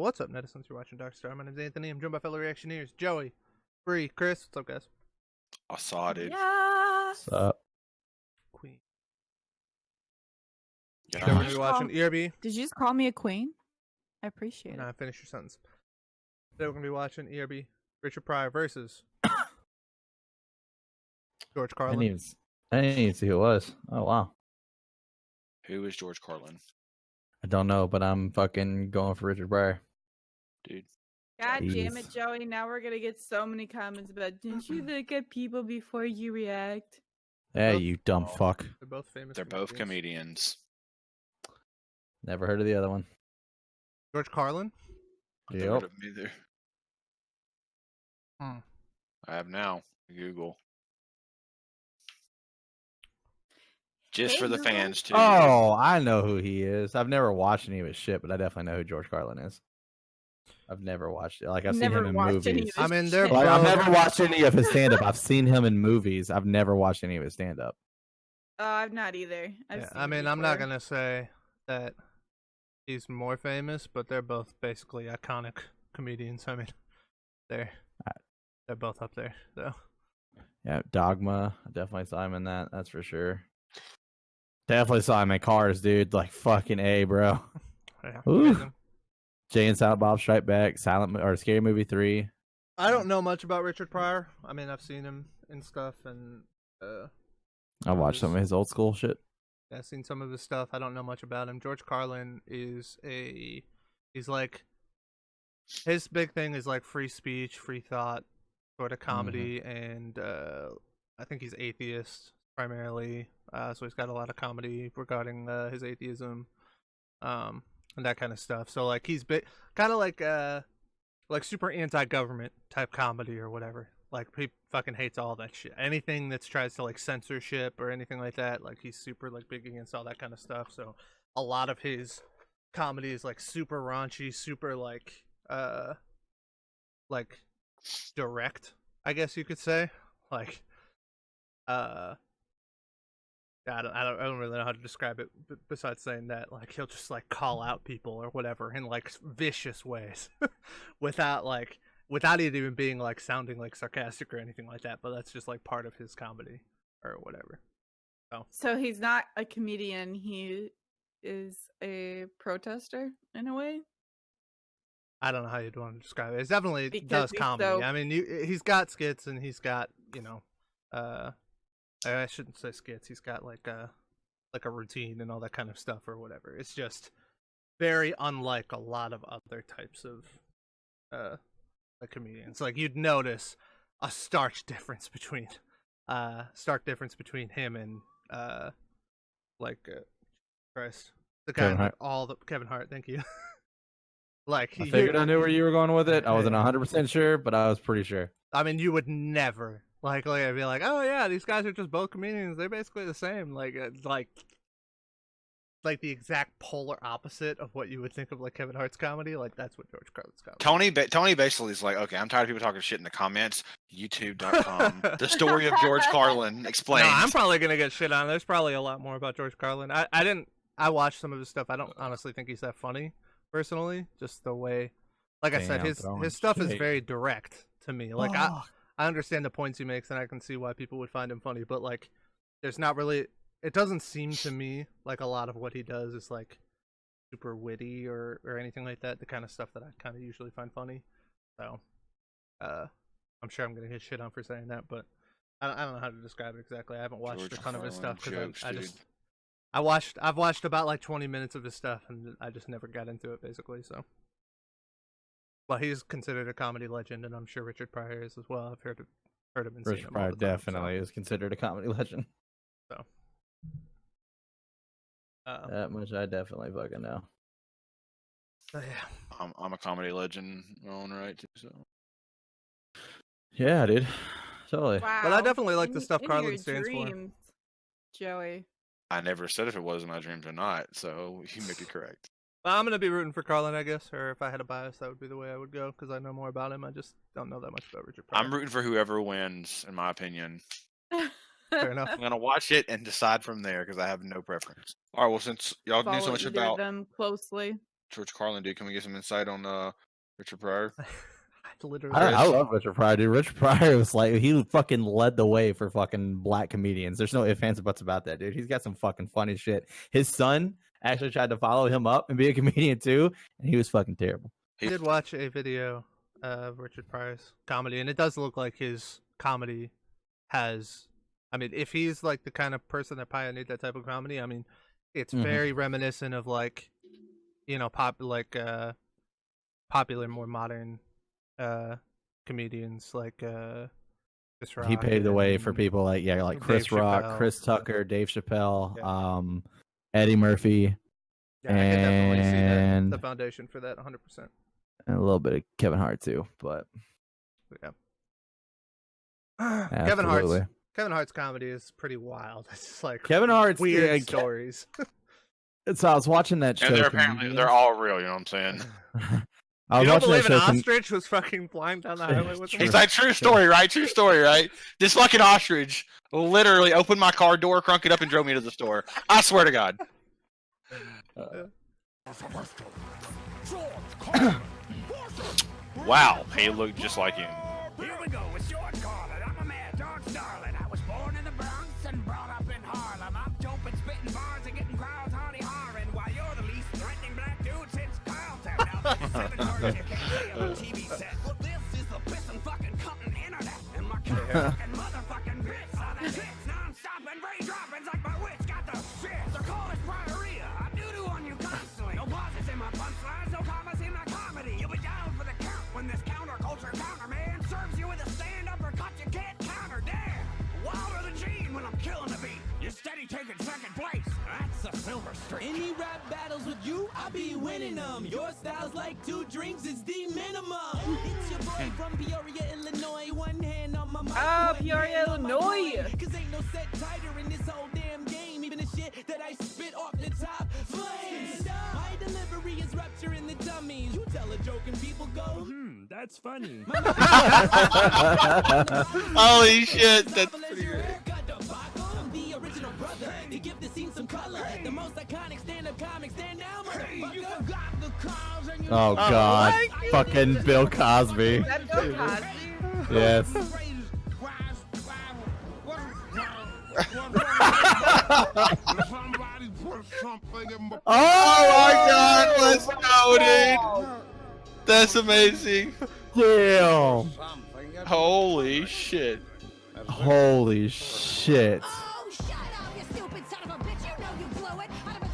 What's up, netizens? You're watching DarkStar. My name's Anthony. I'm joined by fellow reactioneers Joey, Bree, Chris. What's up, guys? I saw it, dude. Yeah. What's up? Queen. Yeah. Today we're gonna be watching ERB. Did you just call me a queen? I appreciate it. Finish your sentence. Today we're gonna be watching ERB, Richard Pryor versus George Carlin. I didn't even see who it was. Oh wow. Who is George Carlin? I don't know, but I'm fucking going for Richard Pryor. Dude. God damn it, Jeez. Joey. Now we're going to get so many comments about, didn't you look at people before you react? Hey, both- you dumb fuck. They're both famous. They're both comedians. Never heard of the other one. George Carlin. I've never Yep. heard of him either. Hmm. I have now. Google. Just Hey, for the Google. fans, too. Oh, I know who he is. I've never watched any of his shit, but I definitely know who George Carlin is. I've never watched it. Like I've seen him in watched any of movies. his I mean, they're shit. Like I've both- never watched any of his stand up. I've seen him in movies. I've never watched any of his stand up. I've not either. Yeah, I mean, I'm not gonna say that he's more famous, but they're both basically iconic comedians. I mean, they're both up there, though. Yeah, Dogma. I definitely saw him in that. That's for sure. Definitely saw him in Cars, dude. Like fucking A, bro. Yeah, Ooh. amazing. Jay and Silent Bob Strike Back, Scary Movie 3. I don't know much about Richard Pryor. I mean, I've seen him in stuff, and I watched some of his old school shit. I've seen some of his stuff. I don't know much about him. George Carlin is he's like, his big thing is like free speech, free thought, sort of comedy, and I think he's atheist primarily. So he's got a lot of comedy regarding his atheism, and that kind of stuff. So like he's kind of like super anti-government type comedy or whatever. Like he fucking hates all that shit. Anything that tries to like censorship or anything like that, like he's super like big against all that kind of stuff. So a lot of his comedy is like super raunchy, super like direct, I guess you could say. Like I don't really know how to describe it besides saying that like he'll just like call out people or whatever in like vicious ways without it even being like sounding like sarcastic or anything like that, but that's just like part of his comedy or whatever. So he's not a comedian. He is a protester in a way. I don't know how you'd want to describe it. It definitely Because does he's comedy. so- I mean, he's got skits and he's got, I shouldn't say skits. He's got like a routine and all that kind of stuff or whatever. It's just very unlike a lot of other types of like comedians. Like you'd notice a stark difference between him and Christ, the guy Kevin with Hart. all the Kevin Hart. Thank you. Like I figured I knew where you were going with it. I wasn't Yeah. 100% sure, but I was pretty sure. I mean, you would never like I'd be like, oh yeah, these guys are just both comedians. They're basically the same. Like the exact polar opposite of what you would think of like Kevin Hart's comedy. Like that's what George Carlin's comedy. Tony basically is like, okay, I'm tired of people talking shit in the comments. YouTube.com. The story of George Carlin explained. No, I'm probably gonna get shit on. There's probably a lot more about George Carlin. I watched some of his stuff. I don't honestly think he's that funny, personally. Just the way, like I said, Damn, his throwing stuff is shade. very direct to me. Like I understand the points he makes, and I can see why people would find him funny. But like, there's not really. It doesn't seem to me like a lot of what he does is like super witty or anything like that. The kind of stuff that I kind of usually find funny. So, I'm sure I'm gonna get shit on for saying that, but I don't know how to describe it exactly. I haven't watched George a ton of his Carlin stuff because jokes, I dude. just I've watched about like 20 minutes of his stuff, and I just never got into it basically. So, well, he's considered a comedy legend, and I'm sure Richard Pryor is as well. I've heard him and seen Richard him all Pryor the time, definitely is considered a comedy legend. So. That much I definitely fucking know. So yeah. I'm a comedy legend in my own right, too, so. Yeah, dude. Totally. Wow. But I definitely like the In- stuff in Carlin your stands for. dreams, Joey. I never said if it was in my dreams or not, so you may be correct. Well, I'm gonna be rooting for Carlin, I guess, or if I had a bias, that would be the way I would go because I know more about him. I just don't know that much about Richard Pryor. I'm rooting for whoever wins, in my opinion. Fair enough. I'm gonna watch it and decide from there because I have no preference. All right, well, since y'all knew so Follow much either about of them closely. George Carlin, dude. Can we get some insight on Richard Pryor? Literally, I love Richard Pryor, dude. Richard Pryor was like, he fucking led the way for fucking black comedians. There's no ifs, ands, or buts about that, dude. He's got some fucking funny shit. His son actually tried to follow him up and be a comedian too, and he was fucking terrible. I did watch a video of Richard Pryor's comedy, and it does look like his comedy has. I mean, if he's like the kind of person that pioneered that type of comedy, I mean, it's very reminiscent of like, you know, popular, more modern comedians like Chris Rock. He paved the way for people like Chris Dave Rock, Chappelle. Chris Tucker, Dave Chappelle, Eddie Murphy, Yeah, I can definitely see that. and The foundation for that, 100%. and a little bit of Kevin Hart too. But Yeah. absolutely. Kevin Hart's comedy is pretty wild. It's just like Kevin Hart's weird stories. So I was watching that show. And they're apparently they're all real. You know what I'm saying? I was You don't watching believe that an show. ostrich was fucking flying down the highway with him? It's like true story, right? True story, right? This fucking ostrich literally opened my car door, crunk it up, and drove me to the store. I swear to God. Wow, he looked just like him. Here we go, it's George Carlin. I'm a man, DarkStar. I was born in the Bronx and brought up in Harlem. I'm dope and spitting bars and getting crowds hardy harring. While you're the least threatening black dude since Carlton. Now this 7 words you can't say on a TV set. Well, this is the pissin' fucking cutting internet. And my fucking motherfucking bits are the hits. Non-stop and brain droppings like my wits got the shit. So call it Prioria. I doo-doo on you constantly. No pauses in my punchlines, no commas in my comedy. You'll be down for the count when this counterculture counterman serves you with a stand-up or cut you can't counter. Damn! Wilder than Gene when I'm killing the beat. You're steady taking second place. That's a silver streak. Any rap battles with you, I be winning them. Your style's like 2 drinks, it's the minimum. It's your boy from Peoria, Illinois. One hand on my mic. Ah, one Peoria, hand on my Illinois. mic. Cause ain't no set tighter in this whole damn game. Even the shit that I spit off the top flames. My delivery is rupture in the dummies. You tell a joke and people go, That's funny. Holy shit, that's pretty good. I'm the original brother. You give the scene some color. The most iconic stand-up comic. Stand down, motherfucker. Oh God, what? fucking Bill Cosby. Is that Bill Cosby? Yes. Oh my God, let's go, dude. That's amazing. Damn. Holy shit. Holy shit. Oh, shut up, you stupid son of a bitch. You know you blew it.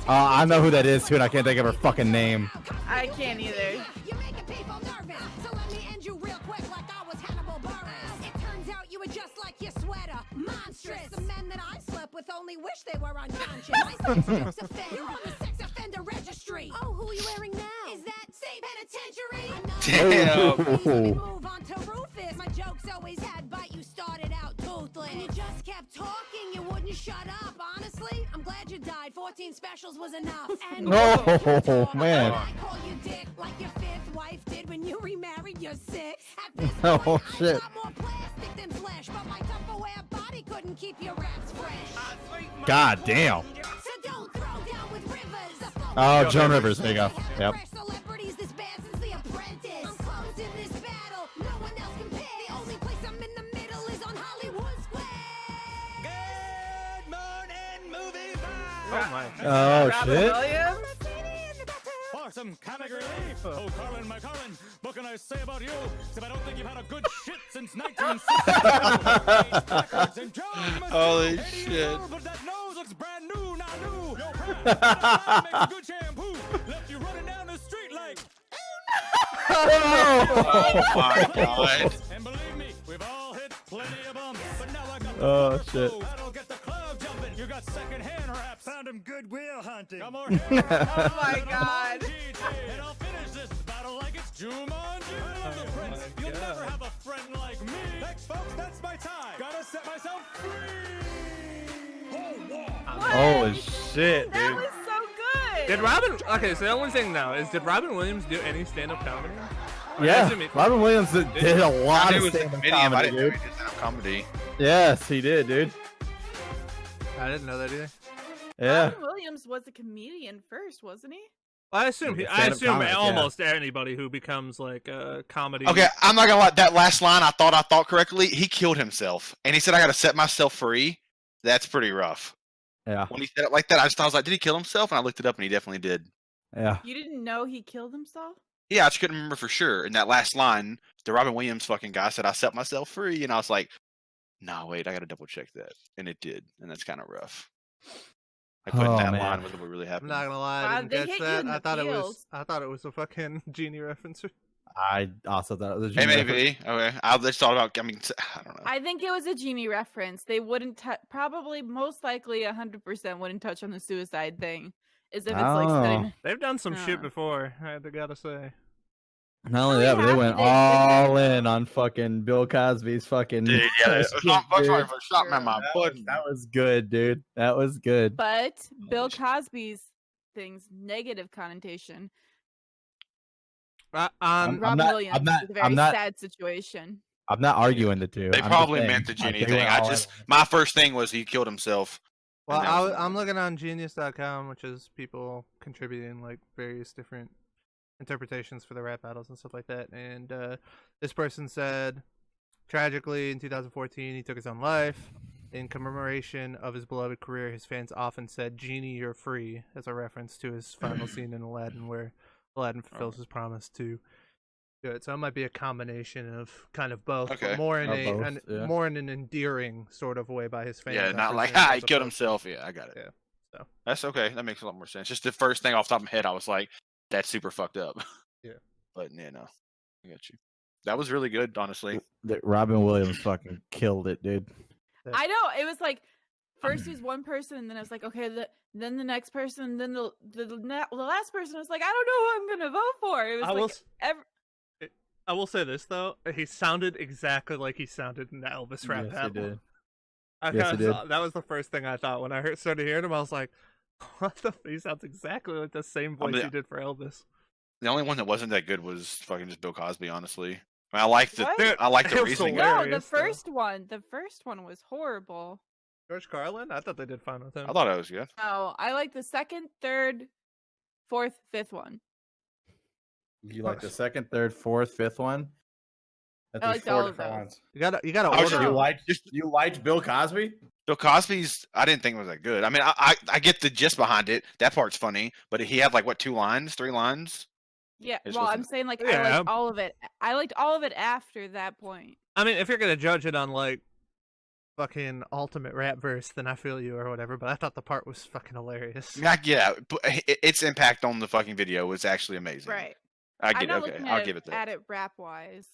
I know who that is too, and I can't think of her fucking name. I can't either. You're making people nervous. So let me end you real quick like I was Hannibal Buress. It turns out you were just like your sweater. Monstrous. The men that I slept with only wish they were unconscious. My sex offender. You're on the sex offender registry. Oh, who are you wearing now? Is that state penitentiary? Damn. Please let me move on to Rufus. My jokes always had bite. You started out toothless. And you just kept talking. You wouldn't shut up. Honestly, I'm glad you died. 14 specials was enough. And Oh, man. I call you dick like your 5th wife did when you remarried your 6th. At this Oh, point, shit. I got more plastic than flesh, but my Tupperware body couldn't keep your raps fresh. God damn. So don't throw down with Rivers. Oh, Joan Rivers. There you go. Yep. Celebrities this bad since The Apprentice. I'm closed in this battle. No one else compares. The only place I'm in the middle is on Hollywood Square. Good morning, movie Oh my. Oh Robin shit. Williams? For some comic relief. Oh, Carlin, my Carlin, what can I say about you? Except I don't think you've had a good shit since 1960. Holy shit. But that nose looks brand new, not new. Your breath makes a good shampoo. Left you running down the street like. Oh my God. And believe me, we've all hit plenty of bumps. But now I got the Oh, front shit. row. That'll get the club jumping. You got second-hand raps. Found him goodwill hunting. Got more Oh my God. And I'll finish this battle like it's Jumanji. I love the prince. You'll never have a friend like me. Thanks, folks. That's my time. Gotta set myself free. Holy shit, That dude. was so good. Did Robin? Okay, so the only thing now is, did Robin Williams do any stand-up comedy? Or Yeah, does he- Robin Williams did a lot I knew of he was a stand-up comedian, but I comedy, didn't know dude. he did stand-up comedy. Yes, he did, dude. I didn't know that either. Yeah. Robin Williams was a comedian first, wasn't he? I assume Like a I stand-up assume comic, yeah. almost anybody who becomes like a comedy. Okay, I'm not gonna lie. That last line, I thought correctly. He killed himself, and he said, "I got to set myself free." That's pretty rough. Yeah, When he said it like that, I was like, "Did he kill himself?" And I looked it up, and he definitely did. yeah. You didn't know he killed himself? Yeah, I just couldn't remember for sure. In that last line, the Robin Williams fucking guy said, "I set myself free," and I was like, "No, wait, I got to double check that," and it did, and that's kind of rough. Like putting Oh, that man. line was what really I'm happened. not gonna lie, Wow, I didn't they catch hit you that. in I the thought it was a fucking genie reference. I also thought it was a Hey, genius. maybe. Okay, I just thought about. I mean, I don't know. I think it was a genie reference. They wouldn't probably, most likely, 100% wouldn't touch on the suicide thing. As if it's like Oh. setting. They've done some shit Uh. before. I gotta say. Not only Really that, but they happy went they did all that. in on fucking Bill Cosby's fucking. Dude, yeah, shit, sorry dude. for shot man, my pudding. That was good, dude. That was good. But Bill shit. Cosby's thing's negative connotation. On Robin not- Williams I'm not- is a very I'm not- sad situation. I'm not arguing the two. They I'm just probably saying, meant the like, genie they thing. went all in. My first thing was he killed himself. well, and that was I'm looking on Genius.com, which is people contributing like various different interpretations for the rap battles and stuff like that. And this person said, tragically, in 2014, he took his own life. In commemoration of his beloved career, his fans often said, "Genie, you're free," as a reference to his final scene in Aladdin, where Aladdin fulfills his promise to do it. So it might be a combination of kind of both, Okay. but more in Both, yeah. an endearing sort of way by his fans. Yeah, I not like, presume, "Ha, as he killed opposed- himself." Yeah, I got it. Yeah. So That's okay. That makes a lot more sense. Just the first thing off the top of my head, I was like, "That's super fucked up." Yeah. But yeah, no, I got you. That was really good, honestly. Robin Williams fucking killed it, dude. I know. It was like, first it was one person, and then I was like, okay, then the next person, and then the last person was like, I don't know who I'm going to vote for. It was I will say this though, he sounded exactly like he sounded in the Elvis rap Yes, he battle. did. I Yes, he did. that was the first thing I thought when I started hearing him. I was like, "What the? He sounds exactly like the same voice mean, he did for Elvis." The only one that wasn't that good was fucking just Bill Cosby, honestly. I mean, I like the What? I like the It was reasoning. hilarious. no, the though. first one was horrible. George Carlin, I thought they did fine with him. I thought it was good. No, I like the second, third, fourth, fifth one. You like the second, third, fourth, fifth one? That's I there's liked all four of different those. ones. You gotta I was order. just- You liked Bill Cosby? Bill Cosby's, I didn't think it was that good. I mean, I get the gist behind it. That part's funny, but he had like what, 2 lines, 3 lines? Yeah, It's well, with I'm the- saying like I Yeah. liked all of it. I liked all of it after that point. I mean, if you're gonna judge it on like fucking ultimate rap verse, then I feel you or whatever. But I thought the part was fucking hilarious. Yeah, but its impact on the fucking video was actually amazing. Right. I I'm get it. not Okay, looking I'll give it that. at it rap wise.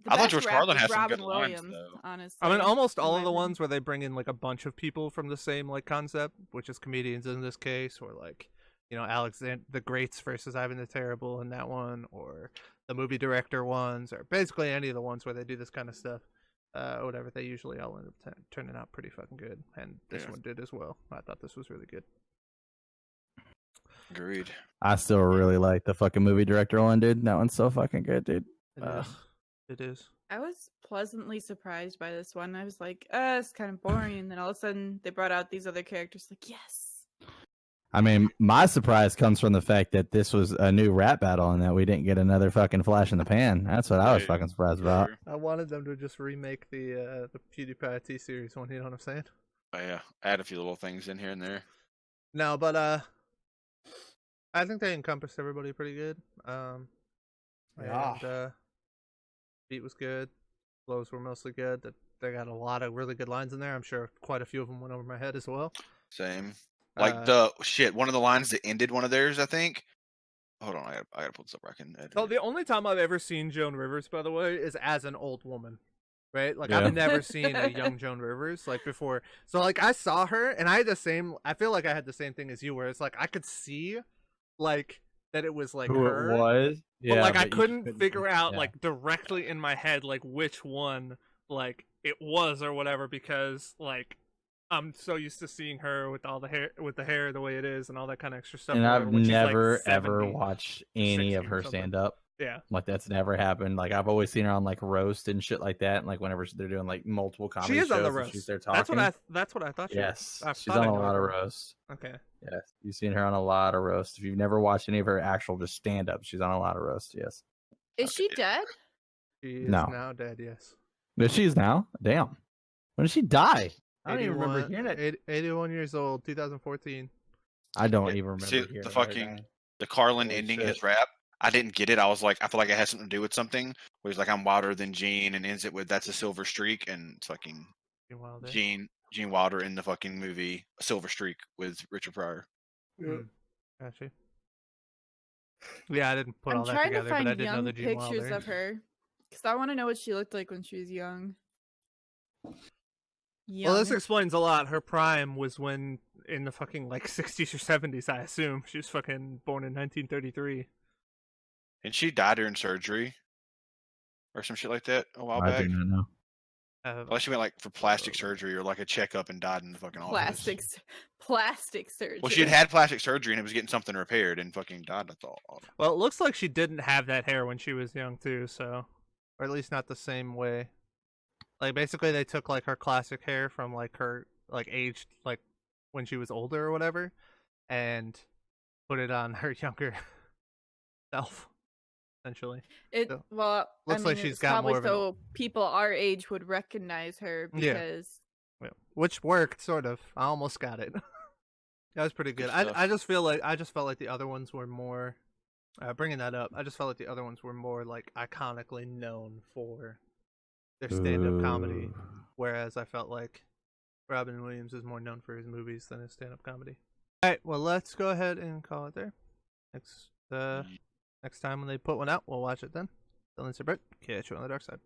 I thought George Carlin had some Robin good lines, Williams, though. honestly. I mean, almost in all my of the opinion. ones where they bring in like a bunch of people from the same like concept, which is comedians in this case, or like, you know, Alexander the Greats versus Ivan the Terrible in that one, or the movie director ones, or basically any of the ones where they do this kind of stuff, whatever. They usually all end up turning out pretty fucking good, and this Yeah. one did as well. I thought this was really good. Agreed. I still really like the fucking movie director one, dude. That one's so fucking good, dude. It is. It is. I was pleasantly surprised by this one. I was like, it's kind of boring. And then all of a sudden they brought out these other characters. Like, yes. I mean, my surprise comes from the fact that this was a new rap battle and that we didn't get another fucking flash in the pan. That's what I was Right. fucking surprised about. Sure. I wanted them to just remake the PewDiePie T-Series one. You know what I'm saying? But yeah, add a few little things in here and there. No, but I think they encompassed everybody pretty good. Yeah. And beat was good. Flows were mostly good. They got a lot of really good lines in there. I'm sure quite a few of them went over my head as well. Same. Like one of the lines that ended one of theirs, I think. Hold on, I gotta pull this up where I can edit So it. the only time I've ever seen Joan Rivers, by the way, is as an old woman. Right? Like Yeah. I've never seen a young Joan Rivers like before. So like I saw her and I feel like I had the same thing as you, where it's like I could see like that it was like Who her. it was? But like I you couldn't figure out yeah. like directly in my head like which one like it was or whatever, because like I'm so used to seeing her with all the hair the way it is and all that kind of extra stuff. And whatever, I've when she's, like, never ever 70. watched any 60 of or her something. stand up. Yeah. Like that's never happened. Like I've always seen her on like roast and shit like that, and like whenever they're doing like multiple comedy She is shows on the and roast. she's there talking. That's what I thought. Yes, I she's thought on I a knew lot of her. roasts. Okay. Yes, you've seen her on a lot of roasts. If you've never watched any of her actual just stand up, she's on a lot of roasts. Yes. Is she dead? She is No. now dead. Yes. But she's now. Damn. When did she die? I don't even remember 81 hearing it. 81 years old, 2014. I don't Yeah, even remember see, hearing the about her fucking dying. the Carlin Holy ending shit. his rap. I didn't get it. I was like, I feel like it has something to do with something. Where he's like, I'm wilder than Gene, and ends it with that's a silver streak, and it's fucking Gene Wilder. Gene Wilder in the fucking movie A Silver Streak with Richard Pryor. Gotcha. Yeah, I didn't put I'm all that trying to together, but I find did know young the Gene pictures Wilder. of her because I want to know what she looked like when she was young. Well, this explains a lot. Her prime was when in the fucking like 60s or 70s, I assume. She was fucking born in 1933. And she died during surgery or some shit like that a while I back. do not know. Unless she went like for plastic surgery or like a checkup and died in the fucking office. Plastic surgery. Well, she had plastic surgery and it was getting something repaired and fucking died. That's all. Well, it looks like she didn't have that hair when she was young too, so, or at least not the same way. Like basically, they took like her classic hair from like her like aged like when she was older or whatever, and put it on her younger self, essentially. It So, well, looks I like mean, she's it's got probably more of an so people our age would recognize her Yeah. because Yeah, which worked sort of. I almost got it. That was pretty good. Good stuff. I just feel like I just felt like the other ones were more. Bringing that up, I just felt like the other ones were more like iconically known for their stand-up comedy, whereas I felt like Robin Williams is more known for his movies than his stand-up comedy. All right, well, let's go ahead and call it there. Next time when they put one out, we'll watch it then. Till then, Brett, catch you on the dark side.